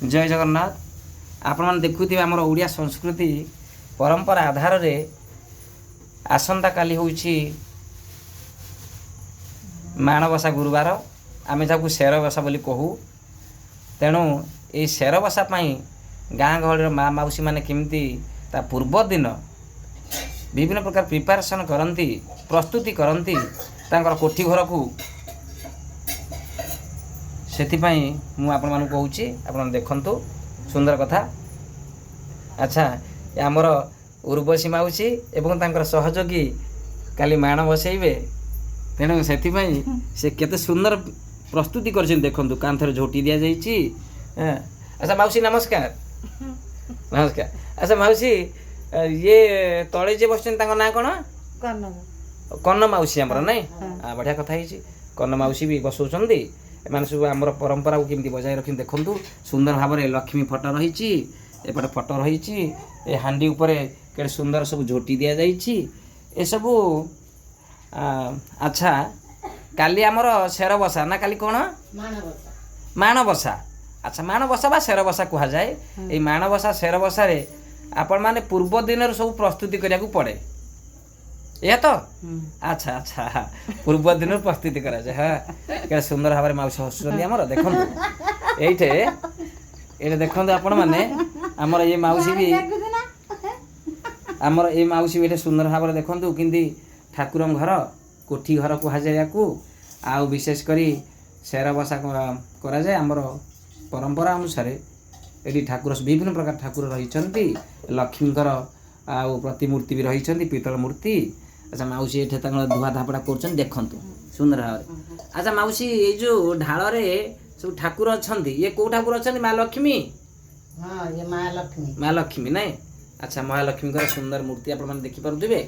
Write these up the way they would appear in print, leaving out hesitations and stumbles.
जय जगन्नाथ। आपण मैंने देखुवे आमर ओडिया संस्कृति परंपरा आधार रे आसंता काली होउछि माणबसा गुरुवार आमे जाकु शेरबसा बोली कहू। तेणु ये शेरबसा गाँ गहली माँ मौसी मैंने केमती ता पूर्व दिन विभिन्न प्रकार प्रिपारेसन करती प्रस्तुति करती तांकर कोठी घर को सेथिपाई मु आपण मानू कहूची आपण देखंतु सुंदर कथा। अच्छा आमर उर्वशी माउसी एवं तांकर सहयोगी काली माण बसैबे तेणु सेथिपाई से केते सुंदर प्रस्तुति करछन देखंतु कांथर झोटी दिया जाईची। अच्छा माउसी नमस्कार। नमस्कार। अच्छा माउसी ये तळे जे बसछन तांको ना कोन? कन्न माउसी हमर नै बढ़िया कथा हिची। कन्न माउसी भी बसौचंदी एमान सब आमर परंपरा को केमती बजाय रखिन देखंतु सुंदर भाव में लक्ष्मी फोटो रही एपटे फोटो रही ए हांडी ऊपर के सुंदर सब झोटी दिया जाइछि ए सब। अच्छा काली आमर शेरबसा ना काली कोन माणबसा। अच्छा माणबसा बा शेरबसा कहा जाए। ए माणबसा शेरबसा रे आपण माने पूर्व दिन सब प्रस्तुति करिया को पड़े या तो। अच्छा अच्छा पूर्व दिन प्रस्तुति करा जाए। हाँ क्या सुंदर भाव में माउसी हसुचंदी आमर देखंतु एइठे एइठे देखंतु आपण माने आमर ये माउसी भी आमर ये माउसी भी सुंदर भाव में देखंतु किंदी ठाकुर घर कोठी घर को हाजरिया को आ विशेष करी शेरबसा करा जाए। आमर परंपरा अनुसार एडी ठाकुर विभिन्न प्रकार ठाकुर रहिचंती लक्ष्मीकर आ प्रतिमूर्ति भी रहिचंती पितल मूर्ति। अच्छा माउसी ये धुआ धापड़ा कर देखंतु सुंदर भाव। अच्छा माउसी ये जो ढाल रे सब ठाकुर अछंती ये को ठाकुर अछंती? माँ लक्ष्मी। हां ये माँ लक्ष्मी। माँ लक्ष्मी नहीं। अच्छा महालक्ष्मी का सुंदर मूर्ति आपण माने देखि पारुथिबे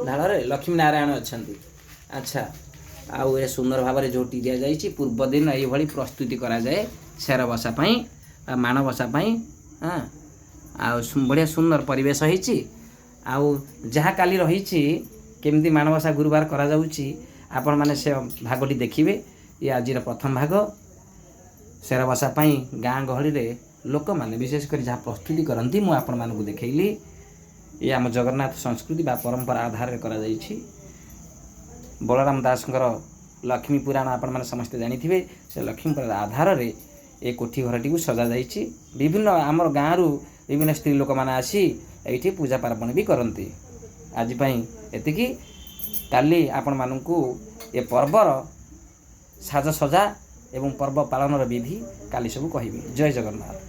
ढाल रे लक्ष्मी नारायण अछंती। अच्छा आउ ए सुंदर भाव में झोटी दिया जाइछि पूर्व दिन एई भली प्रस्तुति करा जाए शेरबसा पई माणबसा पई। हां आ बढ़िया सुंदर परिवेश होईछि। आउ जहाँ काली रही केमती माणबसा गुरुवार करा जाउछि आपण माने से भागटी देखिबे। ये आज प्रथम भाग शेरबसा पई गाँ गहली रे लोक माने विशेष कर जहाँ प्रस्तुति करती मु आपण मानकु देखैली। ये आम जगन्नाथ संस्कृति बा परंपरा आधार रे करा जाइछि। बलराम दासଙ୍କର लक्ष्मी पुराण आपण माने समस्त जानिथिबे। से लक्ष्मी पुराण आधार रे ए कोठी घरटी को सजा जाइछि। विभिन्न आमर गाँ रु विभिन्न स्त्री लोक माने आसी एठी पूजा पार्वण भी करती। आज पई एतिकी काली आपण मानकु ए पर्वर साज सजा एवं पर्व पालन विधि काली सब कहिबी। जय जगन्नाथ।